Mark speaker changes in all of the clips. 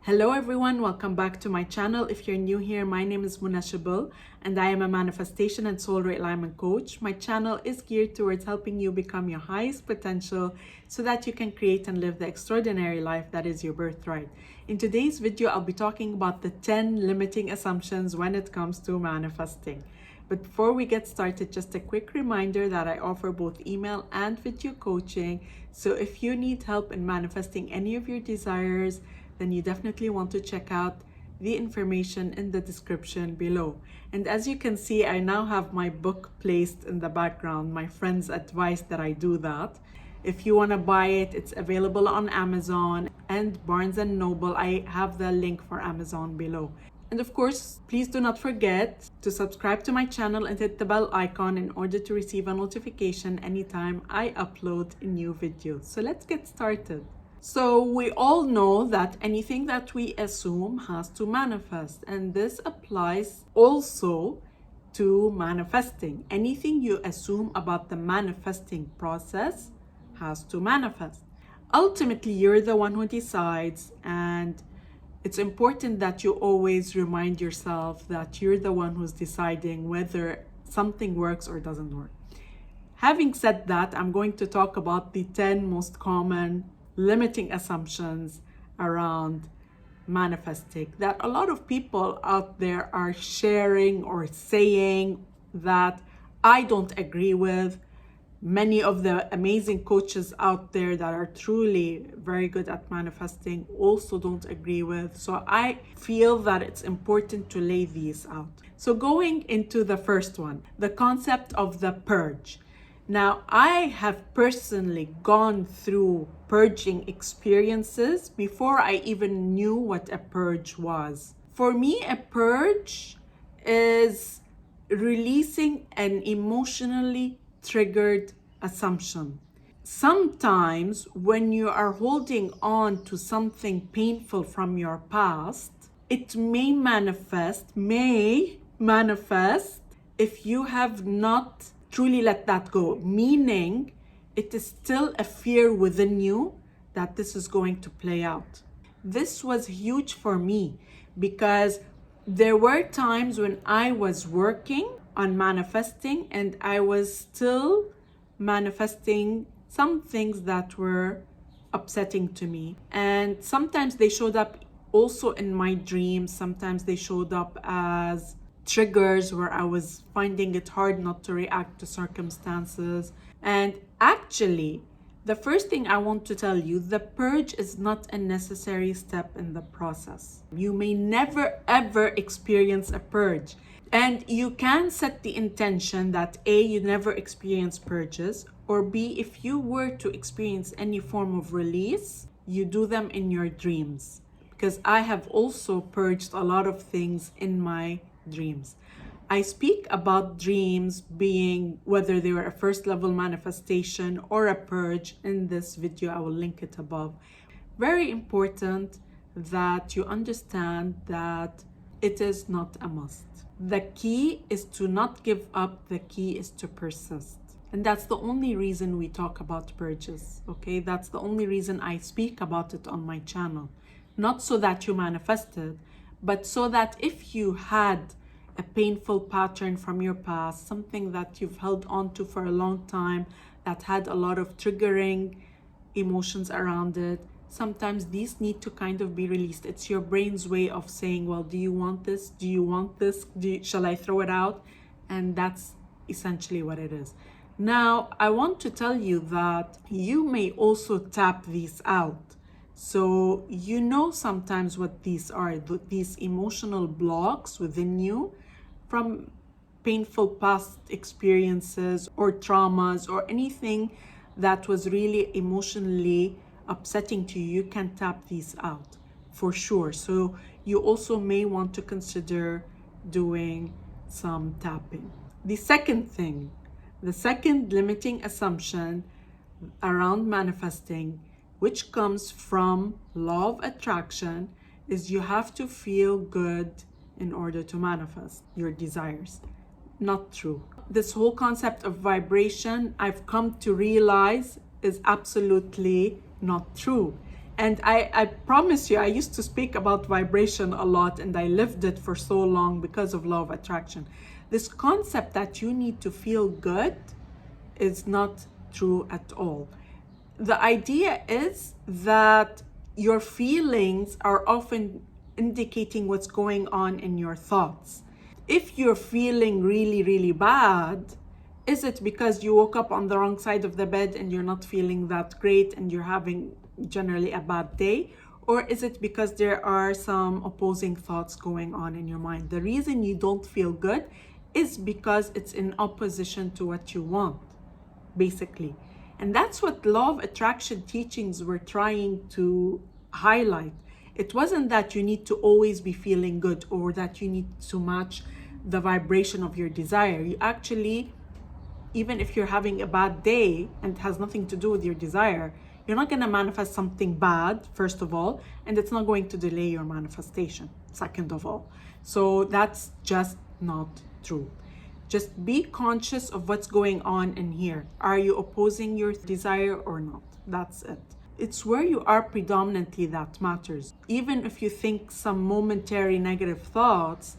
Speaker 1: Hello everyone, welcome back to my channel. If you're new here, my name is Irresistible and I am a manifestation and soul realignment coach. My channel is geared towards helping you become your highest potential so that you can create and live the extraordinary life that is your birthright. In today's video, I'll be talking about the 10 limiting assumptions when it comes to manifesting. But before we get started, just a quick reminder that I offer both email and video coaching. So if you need help in manifesting any of your desires, then you definitely want to check out the information in the description below. And as you can see, I now have my book placed in the background. My friends advised that I do that. If you want to buy it, it's available on Amazon and Barnes & Noble. I have the link for Amazon below. And of course, please do not forget to subscribe to my channel and hit the bell icon in order to receive a notification anytime I upload a new video. So let's get started. So we all know that anything that we assume has to manifest, and this applies also to manifesting. Anything you assume about the manifesting process has to manifest. Ultimately, you're the one who decides, and it's important that you always remind yourself that you're the one who's deciding whether something works or doesn't work. Having said that, I'm going to talk about the 10 most common limiting assumptions around manifesting that a lot of people out there are sharing or saying that I don't agree with. Many of the amazing coaches out there that are truly very good at manifesting also don't agree with. So I feel that it's important to lay these out. So going into the first one, the concept of the purge. Now, I have personally gone through purging experiences before I even knew what a purge was. For me, a purge is releasing an emotionally triggered assumption. Sometimes when you are holding on to something painful from your past, it may manifest if you have not truly let that go, meaning it is still a fear within you that this is going to play out. This was huge for me because there were times when I was working on manifesting and I was still manifesting some things that were upsetting to me. And sometimes they showed up also in my dreams. Sometimes they showed up as triggers where I was finding it hard not to react to circumstances. And actually, the first thing I want to tell you, the purge is not a necessary step in the process. You may never ever experience a purge. And you can set the intention that A, you never experience purges, or B, if you were to experience any form of release, you do them in your dreams. Because I have also purged a lot of things in my dreams. I speak about dreams being whether they were a first level manifestation or a purge in this video. I will link it above. Very important that you understand that it is not a must. The key is to not give up. The key is to persist. And that's the only reason we talk about purges, okay? That's the only reason I speak about it on my channel. Not so that you manifest it, but so that if you had a painful pattern from your past, something that you've held on to for a long time, that had a lot of triggering emotions around it, sometimes these need to kind of be released. It's your brain's way of saying, well, do you want this? Do you want this? Shall I throw it out? And that's essentially what it is. Now, I want to tell you that you may also tap these out. So you know sometimes what these are, these emotional blocks within you from painful past experiences or traumas or anything that was really emotionally upsetting to you. You can tap these out for sure. So you also may want to consider doing some tapping. The second limiting assumption around manifesting, which comes from law of attraction, is you have to feel good in order to manifest your desires. Not true. This whole concept of vibration, I've come to realize, is absolutely not true. And I promise you, I used to speak about vibration a lot, and I lived it for so long because of law of attraction. This concept that you need to feel good is not true at all. The idea is that your feelings are often indicating what's going on in your thoughts. If you're feeling really, really bad, is it because you woke up on the wrong side of the bed and you're not feeling that great and you're having generally a bad day? Or is it because there are some opposing thoughts going on in your mind? The reason you don't feel good is because it's in opposition to what you want, basically. And that's what law of attraction teachings were trying to highlight. It wasn't that you need to always be feeling good or that you need to match the vibration of your desire. You actually, even if you're having a bad day and it has nothing to do with your desire, you're not going to manifest something bad, first of all, and it's not going to delay your manifestation, second of all. So that's just not true. Just be conscious of what's going on in here. Are you opposing your desire or not? That's it. It's where you are predominantly that matters. Even if you think some momentary negative thoughts,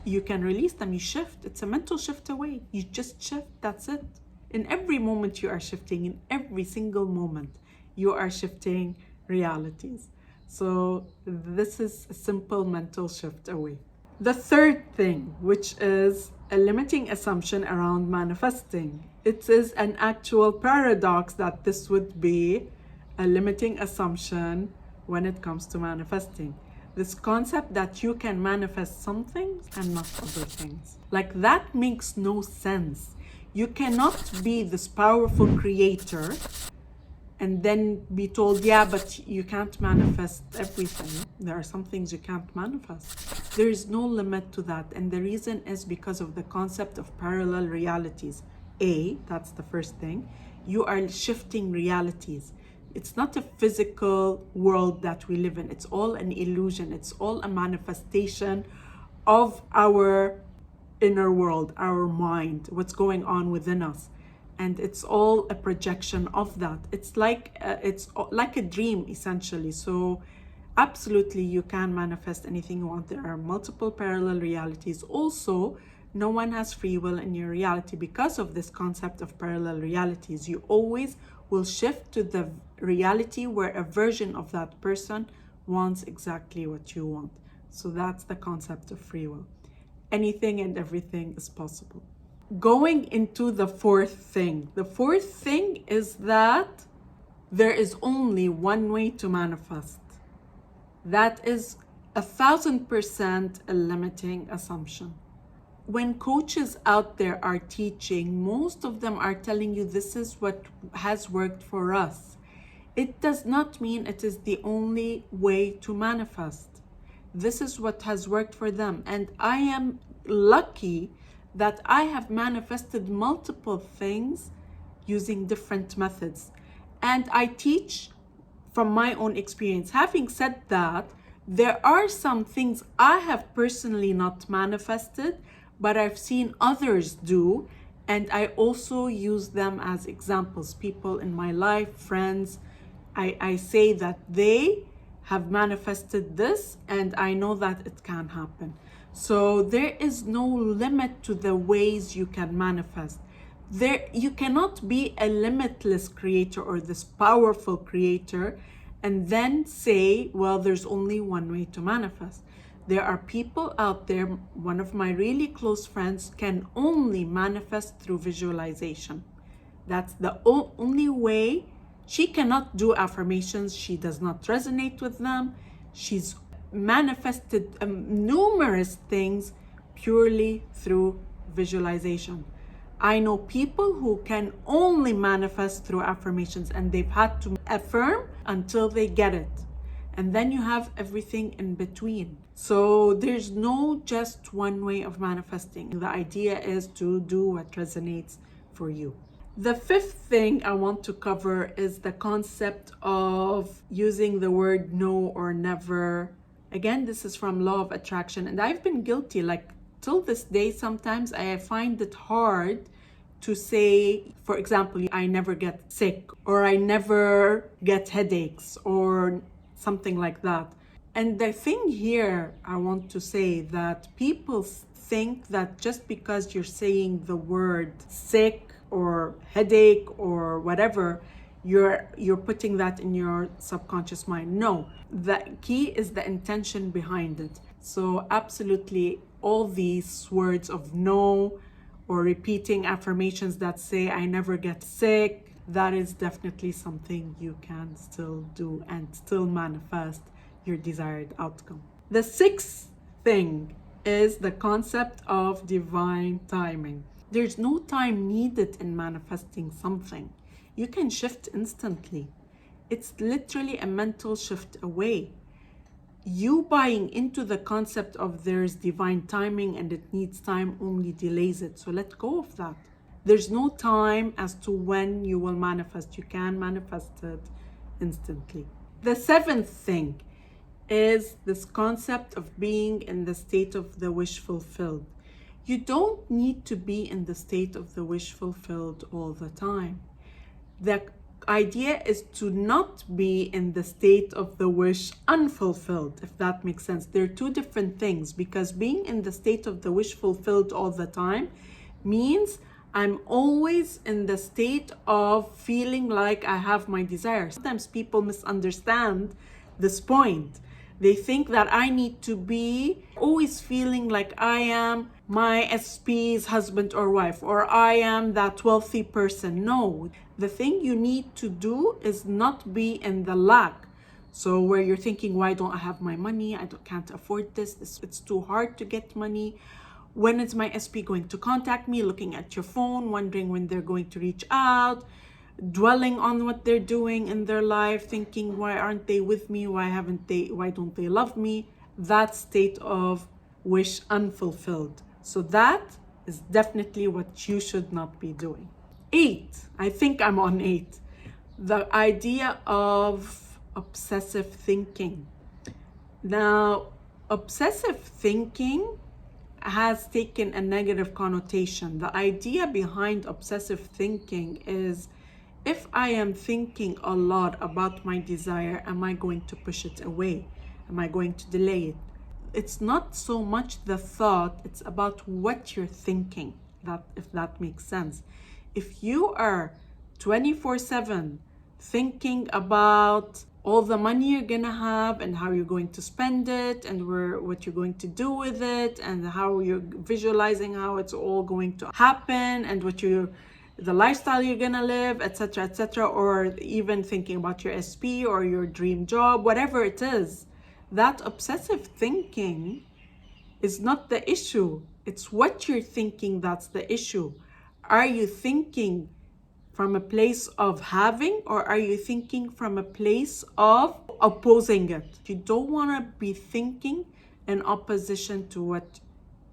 Speaker 1: you can release them. You shift. It's a mental shift away. You just shift. That's it. In every moment you are shifting. In every single moment you are shifting realities. So this is a simple mental shift away. The third thing, which is a limiting assumption around manifesting. It is an actual paradox that this would be a limiting assumption when it comes to manifesting. This concept that you can manifest some things and not other things. Like, that makes no sense. You cannot be this powerful creator and then be told, yeah, but you can't manifest everything. There are some things you can't manifest. There is no limit to that. And the reason is because of the concept of parallel realities. That's the first thing. You are shifting realities. It's not a physical world that we live in. It's all an illusion. It's all a manifestation of our inner world, our mind, what's going on within us. And it's all a projection of that. It's like a dream, essentially. So absolutely, you can manifest anything you want. There are multiple parallel realities. Also, no one has free will in your reality. Because of this concept of parallel realities, you always will shift to the reality where a version of that person wants exactly what you want. So that's the concept of free will. Anything and everything is possible. Going into the fourth thing. The fourth thing is that there is only one way to manifest. That is 1,000% a limiting assumption. When coaches out there are teaching, most of them are telling you this is what has worked for us. It does not mean it is the only way to manifest. This is what has worked for them. And I am lucky that I have manifested multiple things using different methods. And I teach from my own experience. Having said that, there are some things I have personally not manifested, but I've seen others do, and I also use them as examples. People in my life, friends, I say that they have manifested this, and I know that it can happen. So there is no limit to the ways you can manifest. You cannot be a limitless creator or this powerful creator and then say, well, there's only one way to manifest. There are people out there, one of my really close friends can only manifest through visualization. That's the only way. She cannot do affirmations. She does not resonate with them. She's manifested numerous things purely through visualization. I know people who can only manifest through affirmations, and they've had to affirm until they get it. And then you have everything in between. So there's no just one way of manifesting. The idea is to do what resonates for you. The fifth thing I want to cover is the concept of using the word no or never. Again, this is from Law of Attraction, and I've been guilty. Like, till this day, sometimes I find it hard to say, for example, I never get sick, or I never get headaches, or something like that. And the thing here, I want to say that people think that just because you're saying the word sick or headache or whatever, you're putting that in your subconscious mind. No, the key is the intention behind it. So absolutely all these words of no, or repeating affirmations that say I never get sick, that is definitely something you can still do and still manifest your desired outcome. The sixth thing is the concept of divine timing. There's no time needed in manifesting something. You can shift instantly. It's literally a mental shift away. You buying into the concept of there's divine timing and it needs time only delays it. So let go of that. There's no time as to when you will manifest. You can manifest it instantly. The seventh thing is this concept of being in the state of the wish fulfilled. You don't need to be in the state of the wish fulfilled all the time. The idea is to not be in the state of the wish unfulfilled, if that makes sense. They're two different things, because being in the state of the wish fulfilled all the time means I'm always in the state of feeling like I have my desire. Sometimes people misunderstand this point. They think that I need to be always feeling like I am my SP's husband or wife, or I am that wealthy person. No, the thing you need to do is not be in the lack. So where you're thinking, why don't I have my money? Can't afford this. It's too hard to get money. When is my SP going to contact me? Looking at your phone, wondering when they're going to reach out, dwelling on what they're doing in their life, thinking, why aren't they with me? Why don't they love me? That state of wish unfulfilled. So that is definitely what you should not be doing. 8, I think I'm on 8. The idea of obsessive thinking. Now, obsessive thinking has taken a negative connotation. The idea behind obsessive thinking is, if I am thinking a lot about my desire, am I going to push it away? Am I going to delay it? It's not so much the thought, it's about what you're thinking, if that makes sense. If you are 24/7 thinking about all the money you're gonna have and how you're going to spend it and what you're going to do with it and how you're visualizing how it's all going to happen and the lifestyle you're gonna live, etc., or even thinking about your SP or your dream job, whatever it is, that obsessive thinking is not the issue. It's what you're thinking that's the issue. Are you thinking from a place of having, or are you thinking from a place of opposing it? You don't want to be thinking in opposition to what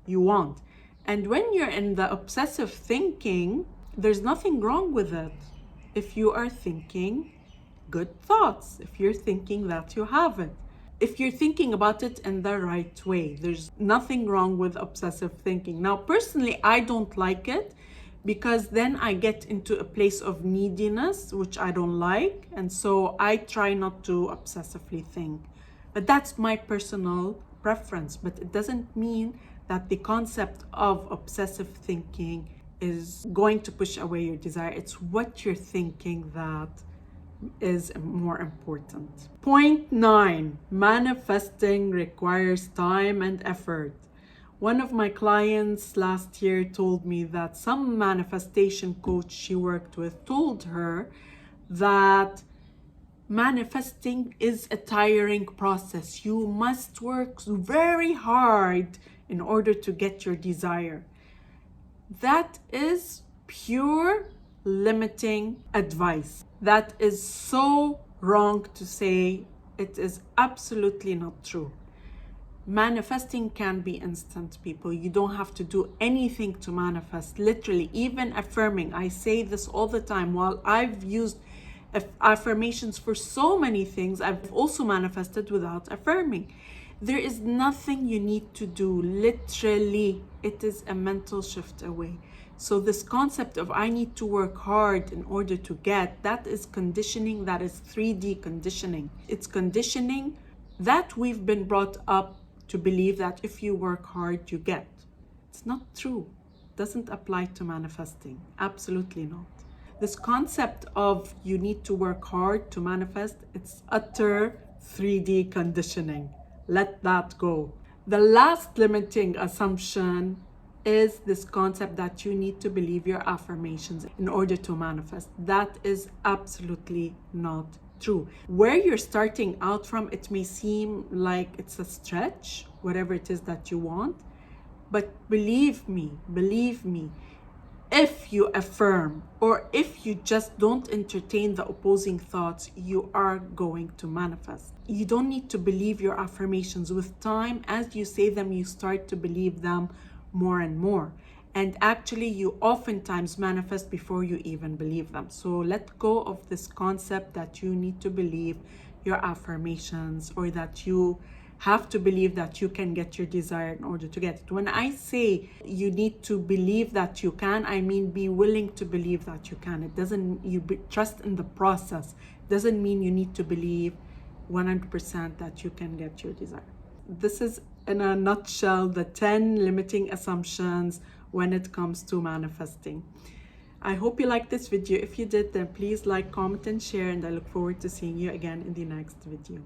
Speaker 1: you want. And when you're in the obsessive thinking, there's nothing wrong with it. If you are thinking good thoughts, if you're thinking that you have it, if you're thinking about it in the right way, there's nothing wrong with obsessive thinking. Now, personally, I don't like it, because then I get into a place of neediness, which I don't like. And so I try not to obsessively think. But that's my personal preference. But it doesn't mean that the concept of obsessive thinking is going to push away your desire. It's what you're thinking that is more important. Point 9, manifesting requires time and effort. One of my clients last year told me that some manifestation coach she worked with told her that manifesting is a tiring process. You must work very hard in order to get your desire. That is pure limiting advice. That is so wrong to say. It is absolutely not true. Manifesting can be instant, people. You don't have to do anything to manifest. Literally, even affirming. I say this all the time. While I've used affirmations for so many things, I've also manifested without affirming. There is nothing you need to do. Literally, it is a mental shift away. So this concept of I need to work hard in order to get, that is conditioning, that is 3D conditioning. It's conditioning that we've been brought up to believe that if you work hard, you get. It's not true. It doesn't apply to manifesting. Absolutely not. This concept of you need to work hard to manifest, it's utter 3D conditioning. Let that go. The last limiting assumption is this concept that you need to believe your affirmations in order to manifest. That is absolutely not true. Where you're starting out from, it may seem like it's a stretch, whatever it is that you want, but believe me, if you affirm or if you just don't entertain the opposing thoughts, you are going to manifest. You don't need to believe your affirmations. With time, as you say them, you start to believe them more and more. And actually, you oftentimes manifest before you even believe them. So let go of this concept that you need to believe your affirmations or that you have to believe that you can get your desire in order to get it. When I say you need to believe that you can, I mean be willing to believe that you can. It doesn't, trust in the process. Doesn't mean you need to believe 100% that you can get your desire. This is, in a nutshell, the 10 limiting assumptions when it comes to manifesting. I hope you liked this video. If you did, then please like, comment, and share, and I look forward to seeing you again in the next video.